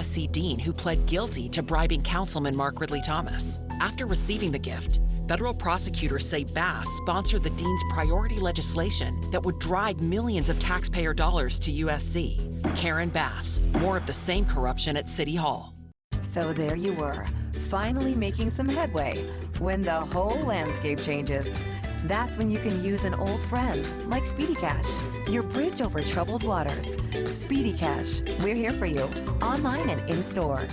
USC dean who pled guilty to bribing Councilman Mark Ridley Thomas. After receiving the gift, federal prosecutors say Bass sponsored the dean's priority legislation that would drive millions of taxpayer dollars to USC. Karen Bass, more of the same corruption at City Hall. So there you were, finally making some headway, when the whole landscape changes. That's when you can use an old friend like Speedy Cash, your bridge over troubled waters. Speedy Cash, we're here for you, online and in-store.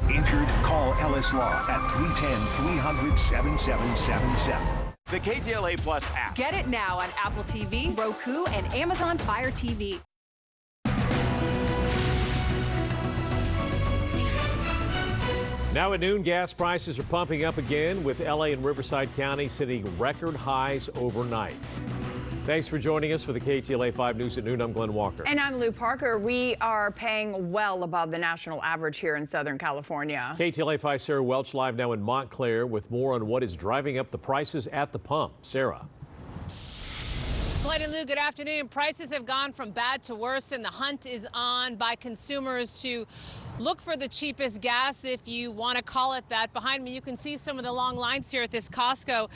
Injured? Call Ellis Law at 310-300-7777. The KTLA Plus app. Get it now on Apple TV, Roku, and Amazon Fire TV. Now at noon, gas prices are pumping up again, with LA and Riverside counties hitting record highs overnight. Thanks for joining us for the KTLA 5 News at noon. I'm Glenn Walker. And I'm Lou Parker. We are paying well above the national average here in Southern California. KTLA 5 Sarah Welch live now in Montclair with more on what is driving up the prices at the pump. Sarah. Glenn and Lou, good afternoon. Prices have gone from bad to worse, and the hunt is on by consumers to look for the cheapest gas, if you want to call it that. Behind me, you can see some of the long lines here at this Costco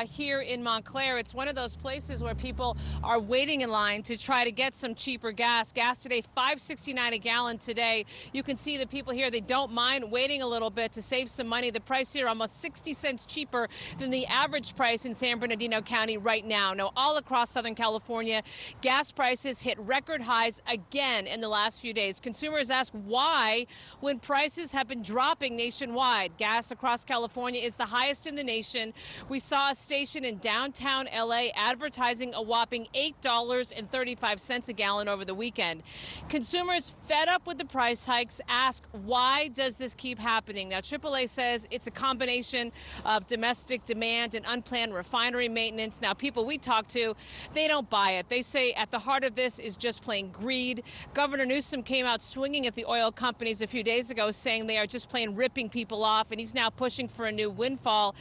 here in Montclair. It's one of those places where people are waiting in line to try to get some cheaper gas. Gas today, $5.69 a gallon today. You can see the people here, they don't mind waiting a little bit to save some money. The price here almost 60 cents cheaper than the average price in San Bernardino County right now. Now, all across Southern California, gas prices hit record highs again in the last few days. Consumers ask why, when prices have been dropping nationwide. Gas across California is the highest in the nation. We saw a station in downtown LA advertising a whopping $8.35 a gallon over the weekend. Consumers fed up with the price hikes ask, why does this keep happening? Now, AAA says it's a combination of domestic demand and unplanned refinery maintenance. Now, people we talk to, they don't buy it. They say at the heart of this is just plain greed. Governor Newsom came out swinging at the oil companies a few days ago, saying they are just plain ripping people off, and he's now pushing for a new windfall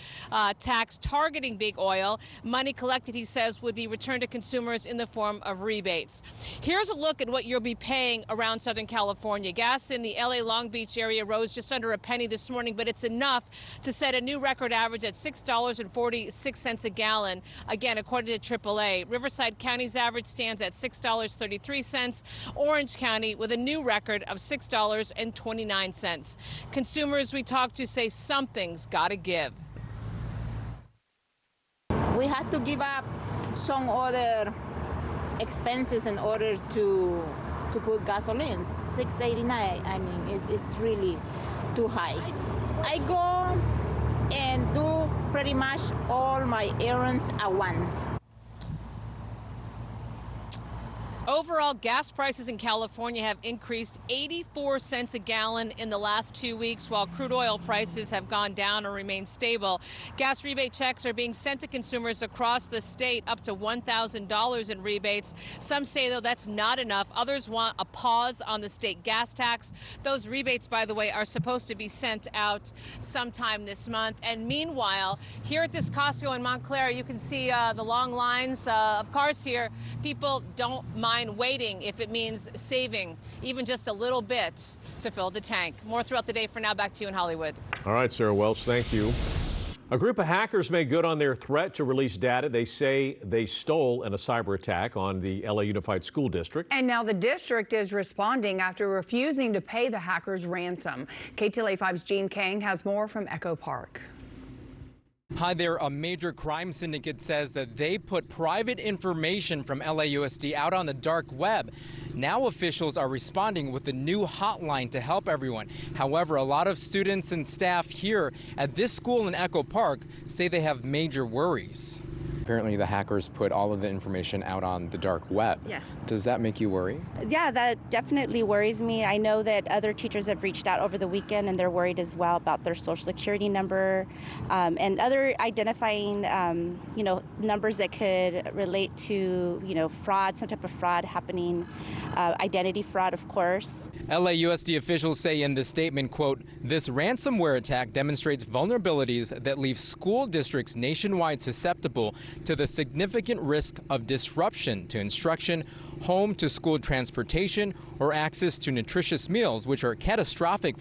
tax targeting big oil. Money collected, he says, would be returned to consumers in the form of rebates. Here's a look at what you'll be paying around Southern California. Gas in the LA Long Beach area rose just under a penny this morning, but it's enough to set a new record average at $6.46 a gallon, again, according to AAA. Riverside County's average stands at $6.33. Orange County with a new record of $6.29. Consumers we talked to say something's got to give. We had to give up some other expenses in order to put gasoline. $6.89, I mean, it's really too high. I go and do pretty much all my errands at once. Overall, gas prices in California have increased 84 cents a gallon in the last 2 weeks, while crude oil prices have gone down or remained stable. Gas rebate checks are being sent to consumers across the state, up to $1,000 in rebates. Some say, though, that's not enough. Others want a pause on the state gas tax. Those rebates, by the way, are supposed to be sent out sometime this month. And meanwhile, here at this Costco in Montclair, you can see the long lines of cars here. People don't mind waiting if it means saving even just a little bit to fill the tank. More throughout the day. For now, back to you in Hollywood. All right, Sarah Welch, thank you. A group of hackers made good on their threat to release data they say they stole in a cyber attack on the LA Unified School District. And now the district is responding after refusing to pay the hackers ransom. KTLA 5's Gene Kang has more from Echo Park. Hi there. A major crime syndicate says that they put private information from LAUSD out on the dark web. Now officials are responding with a new hotline to help everyone. However, a lot of students and staff here at this school in Echo Park say they have major worries. Apparently the hackers put all of the information out on the dark web. Yes. Does that make you worry? Yeah, that definitely worries me. I know that other teachers have reached out over the weekend and they're worried as well about their social security number and other identifying, numbers that could relate to, fraud, some type of fraud happening, identity fraud, of course. LAUSD officials say in the statement, quote, "This ransomware attack demonstrates vulnerabilities that leave school districts nationwide susceptible to the significant risk of disruption to instruction, home to school transportation, or access to nutritious meals, which are catastrophic